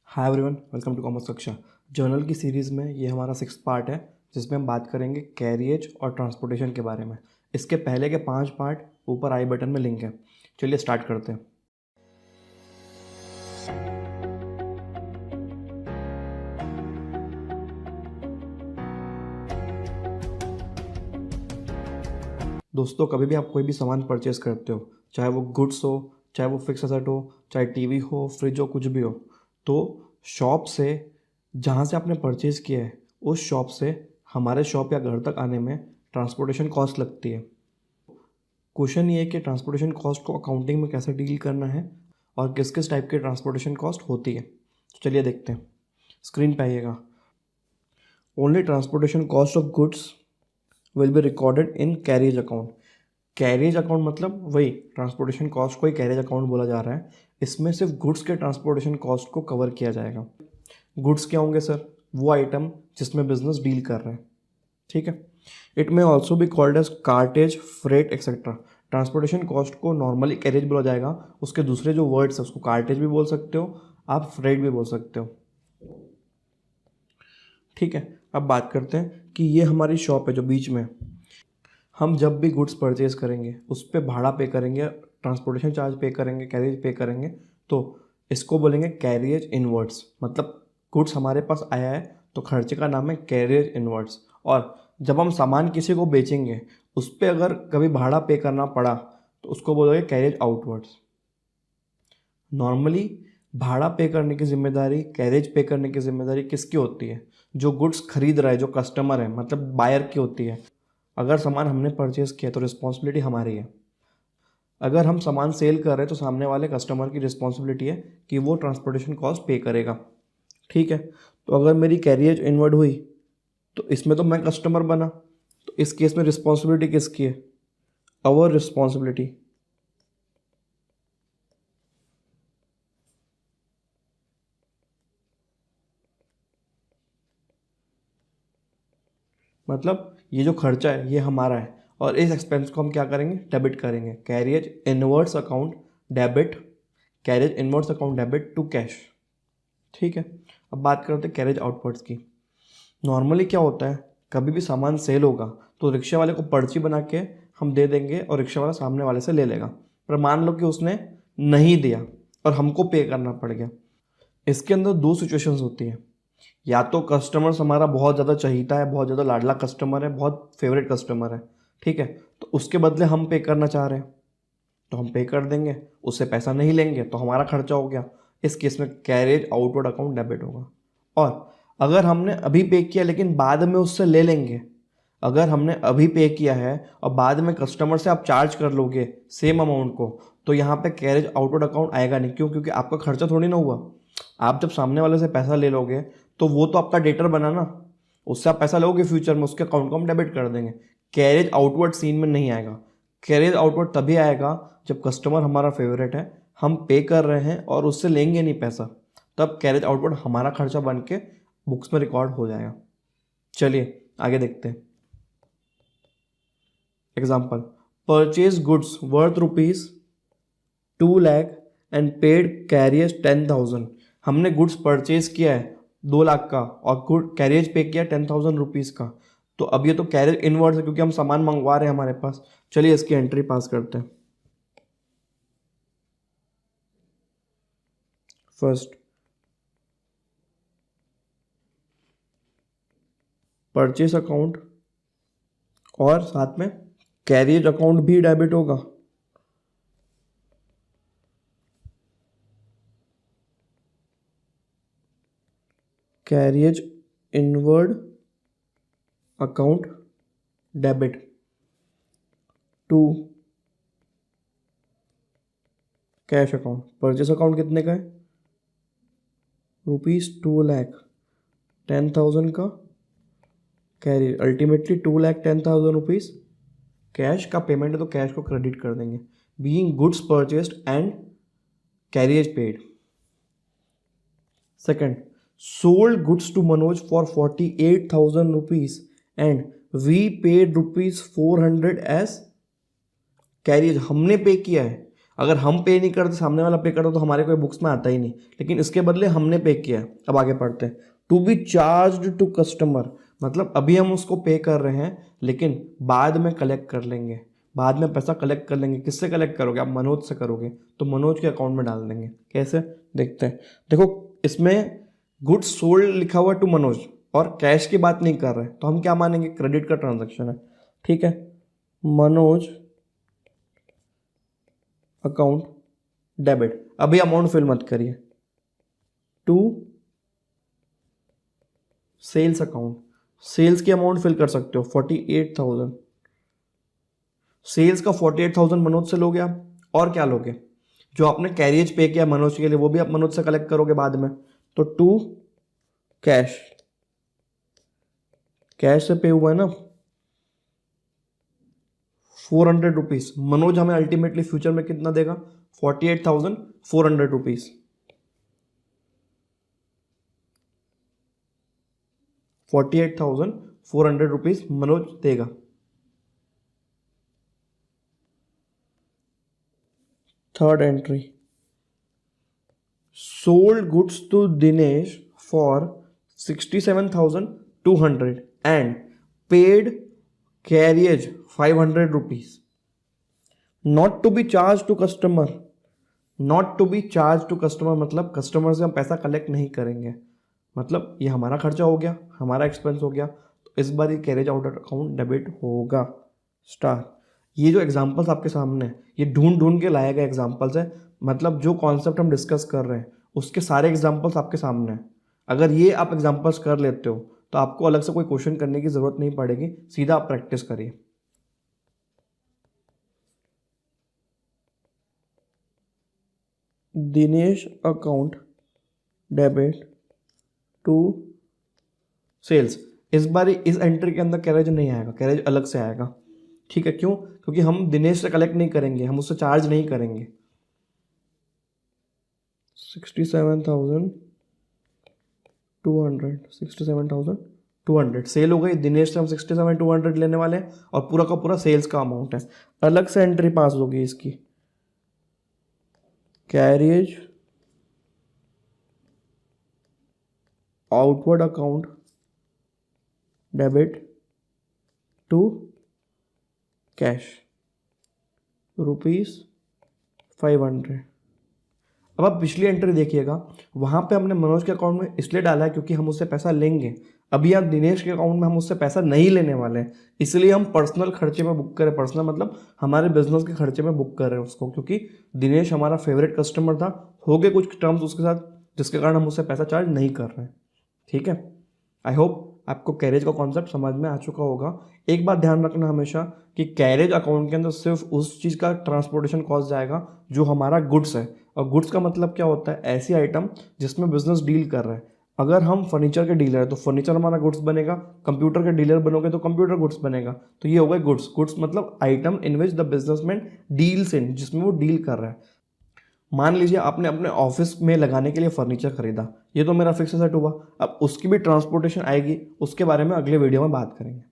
Hi everyone, welcome to commerce कक्षा। Journal की series में ये हमारा 6th पार्ट है जिसमें हम बात करेंगे कैरियज और ट्रांसपोर्टेशन के बारे में। इसके पहले के 5 पार्ट ऊपर आई बटन में लिंक है। चलिए स्टार्ट करते हैं। दोस्तों, कभी भी आप कोई भी सामान परचेस करते हो, चाहे वो गुड्स हो, चाहे वो फिक्स एसेट हो, चाहे टीवी हो, फ्रिज हो, कुछ भी हो, तो शॉप से जहाँ से आपने परचेज़ किया है उस शॉप से हमारे शॉप या घर तक आने में ट्रांसपोर्टेशन कॉस्ट लगती है। क्वेश्चन ये है कि ट्रांसपोर्टेशन कॉस्ट को अकाउंटिंग में कैसे डील करना है और किस किस टाइप की ट्रांसपोर्टेशन कॉस्ट होती है। तो चलिए देखते हैं। स्क्रीन पे आइएगा। Only transportation cost of goods will be recorded in carriage account. Carriage account मतलब वही ट्रांसपोर्टेशन कॉस्ट को ही कैरिज अकाउंट बोला जा रहा है। इसमें सिर्फ गुड्स के ट्रांसपोर्टेशन कॉस्ट को कवर किया जाएगा। गुड्स क्या होंगे सर? वो आइटम जिसमें बिजनेस डील कर रहे हैं, ठीक है। It may also be called as cartage, freight etcetera. Transportation cost को नॉर्मली कैरेज बोला जाएगा। उसके दूसरे जो वर्ड्स है उसको कार्टेज भी बोल सकते हो, आप फ्रेट भी बोल सकते हो, ठीक है। अब बात करते हैं कि ये हमारी शॉप है जो बीच में। हम जब भी गुड्स परचेज करेंगे उस पर भाड़ा पे करेंगे, ट्रांसपोर्टेशन चार्ज पे करेंगे, कैरिज पे करेंगे, तो इसको बोलेंगे कैरियज इनवर्ड्स। मतलब गुड्स हमारे पास आया है तो खर्चे का नाम है कैरियज इनवर्ड्स। और जब हम सामान किसी को बेचेंगे उस पर अगर कभी भाड़ा पे करना पड़ा तो उसको बोलोगे कैरियज आउटवर्ड्स। नॉर्मली भाड़ा पे करने की जिम्मेदारी, कैरेज पे करने की जिम्मेदारी किसकी होती है? जो गुड्स खरीद रहा है, जो कस्टमर है, मतलब बायर की होती है। अगर सामान हमने परचेज किया तो रिस्पॉन्सिबिलिटी हमारी है। अगर हम सामान सेल कर रहे हैं तो सामने वाले कस्टमर की रिस्पॉन्सिबिलिटी है कि वो ट्रांसपोर्टेशन कॉस्ट पे करेगा, ठीक है। तो अगर मेरी कैरियज इनवर्ड हुई तो इसमें तो मैं कस्टमर बना, तो इस केस में रिस्पॉन्सिबिलिटी किसकी है? अवर रिस्पॉन्सिबिलिटी। मतलब ये जो खर्चा है ये हमारा है और इस एक्सपेंस को हम क्या करेंगे? डेबिट करेंगे। Carriage inwards account debit, carriage inwards account debit to cash, ठीक है। अब बात करते हैं कैरियज आउटवर्ड्स की। नॉर्मली क्या होता है, कभी भी सामान सेल होगा तो रिक्शे वाले को पर्ची बना के हम दे देंगे और रिक्शा वाला सामने वाले से ले लेगा। पर मान लो कि उसने नहीं दिया और हमको पे करना पड़ गया। इसके अंदर दो सिचुएशंस होती हैं। या तो कस्टमर्स हमारा बहुत ज़्यादा चहीता है, बहुत ज़्यादा लाडला कस्टमर है, बहुत फेवरेट कस्टमर है, ठीक है, तो उसके बदले हम पे करना चाह रहे हैं तो हम पे कर देंगे, उससे पैसा नहीं लेंगे तो हमारा खर्चा हो गया। इस केस में कैरेज आउटवर्ड अकाउंट डेबिट होगा। और अगर हमने अभी पे किया लेकिन बाद में उससे ले लेंगे, अगर हमने अभी पे किया है और बाद में कस्टमर से आप चार्ज कर लोगे सेम अमाउंट को, तो यहाँ पे कैरेज आउटवर्ड अकाउंट आएगा नहीं। क्यों? क्योंकि आपका खर्चा थोड़ी ना हुआ। आप जब सामने वाले से पैसा ले लोगे तो वो तो आपका डेटर बना ना, उससे आप पैसा लोगे फ्यूचर में, उसके अकाउंट को हम डेबिट कर देंगे। कैरेज आउटवर्ड सीन में नहीं आएगा। कैरेज आउटवर्ड तभी आएगा जब कस्टमर हमारा फेवरेट है, हम पे कर रहे हैं और उससे लेंगे नहीं पैसा, तब कैरेज आउटवर्ड हमारा खर्चा बन के बुक्स में रिकॉर्ड हो जाएगा। चलिए आगे देखते हैं। Example, purchase goods worth ₹2 lakh and paid carriage 10,000। हमने गुड्स परचेज किया है 2 लाख का और गुड कैरियज पे किया 10,000 रुपीज़ का। तो अब ये तो कैरियज इनवर्ड्स है क्योंकि हम सामान मंगवा रहे हैं हमारे पास। चलिए इसकी एंट्री पास करते हैं। फर्स्ट, परचेज अकाउंट और साथ में कैरियज अकाउंट भी डेबिट होगा। Carriage inward account debit to cash account. Purchase account कितने का है? ₹2 लाख, 10,000 का कैरियर, अल्टीमेटली 2,10,000 रुपीज़ कैश का पेमेंट है तो कैश को क्रेडिट कर देंगे। Being goods purchased and carriage paid. Second, sold goods to Manoj for 48,000 rupees and we paid ₹400 as carriage. हमने पे किया है अगर हम पे नहीं करते, सामने वाला पे करता, तो हमारे कोई बुक्स में आता ही नहीं, लेकिन इसके बदले हमने पे किया है। अब आगे पढ़ते हैं। To be charged to customer, मतलब अभी हम उसको पे कर रहे हैं लेकिन बाद में कलेक्ट कर लेंगे, बाद में पैसा कलेक्ट कर लेंगे। किससे कलेक्ट करोगे आप? मनोज से करोगे, तो मनोज के अकाउंट में डाल देंगे। कैसे देखते हैं। देखो इसमें गुड्स सोल्ड लिखा हुआ टू मनोज और कैश की बात नहीं कर रहे, तो हम क्या मानेंगे? क्रेडिट का ट्रांजैक्शन है, ठीक है। मनोज अकाउंट डेबिट, अभी अमाउंट फिल मत करिए। टू सेल्स अकाउंट, सेल्स की अमाउंट फिल कर सकते हो 48,000। सेल्स का 48,000 मनोज से लोगे आप, और क्या लोगे? जो आपने कैरियज पे किया मनोज के लिए वो भी आप मनोज से कलेक्ट करोगे बाद में। तो टू कैश, कैश से पे हुआ है ना 400 रुपीज। मनोज हमें अल्टीमेटली फ्यूचर में कितना देगा? 48,400 रुपीज। 48,400 रुपीज मनोज देगा। Third entry, sold goods to Dinesh for 67,200 and paid carriage 500 rupees. Not to be charge to customer, not to be charge to customer मतलब कस्टमर से हम पैसा कलेक्ट नहीं करेंगे, मतलब ये हमारा खर्चा हो गया, हमारा एक्सपेंस हो गया, तो इस बार ये कैरेज आउट अकाउंट डेबिट होगा। स्टार, ये जो एग्जांपल्स आपके सामने हैं ये ढूंढ ढूंढ के लाए गए एग्जांपल्स है, मतलब जो कॉन्सेप्ट हम डिस्कस कर रहे हैं उसके सारे एग्जांपल्स आपके सामने हैं। अगर ये आप एग्जांपल्स कर लेते हो तो आपको अलग से कोई क्वेश्चन करने की जरूरत नहीं पड़ेगी, सीधा आप प्रैक्टिस करिए। Dinesh account debit to sales, इस बार इस एंट्री के अंदर कैरेज नहीं आएगा, कैरेज अलग से आएगा, ठीक है। क्यों? क्योंकि हम दिनेश से कलेक्ट नहीं करेंगे, हम उससे चार्ज नहीं करेंगे। 67,200 सेल हो गई, दिनेश से हम 67,200 लेने वाले हैं और पूरा का पूरा सेल्स का अमाउंट है। अलग से एंट्री पास होगी इसकी, carriage outward account debit to cash ₹500। अब आप पिछली एंट्री देखिएगा, वहाँ पे हमने मनोज के अकाउंट में इसलिए डाला है क्योंकि हम उससे पैसा लेंगे। अभी आप दिनेश के अकाउंट में हम उससे पैसा नहीं लेने वाले हैं, इसलिए हम पर्सनल खर्चे में बुक करें। पर्सनल मतलब हमारे बिजनेस के खर्चे में बुक कर रहे हैं उसको, क्योंकि दिनेश हमारा फेवरेट कस्टमर था। हो गए कुछ टर्म्स उसके साथ जिसके कारण हम उससे पैसा चार्ज नहीं कर रहे हैं, ठीक है। आई होप आपको कैरेज का कॉन्सेप्ट समझ में आ चुका होगा। एक बात ध्यान रखना हमेशा कि कैरेज अकाउंट के अंदर सिर्फ उस चीज़ का ट्रांसपोर्टेशन कॉस्ट जाएगा जो हमारा गुड्स है, और गुड्स का मतलब क्या होता है? ऐसी आइटम जिसमें बिजनेस डील कर रहा है। अगर हम फर्नीचर के डीलर है तो फर्नीचर हमारा गुड्स बनेगा, कंप्यूटर के डीलर बनोगे तो कंप्यूटर गुड्स बनेगा। तो ये हो गए गुड्स। गुड्स मतलब item in which the businessman deals in, जिसमें वो डील कर रहा है। मान लीजिए आपने अपने ऑफिस में लगाने के लिए फर्नीचर खरीदा, ये तो मेरा फिक्स सेट हुआ। अब उसकी भी ट्रांसपोर्टेशन आएगी, उसके बारे में अगले वीडियो में बात करेंगे।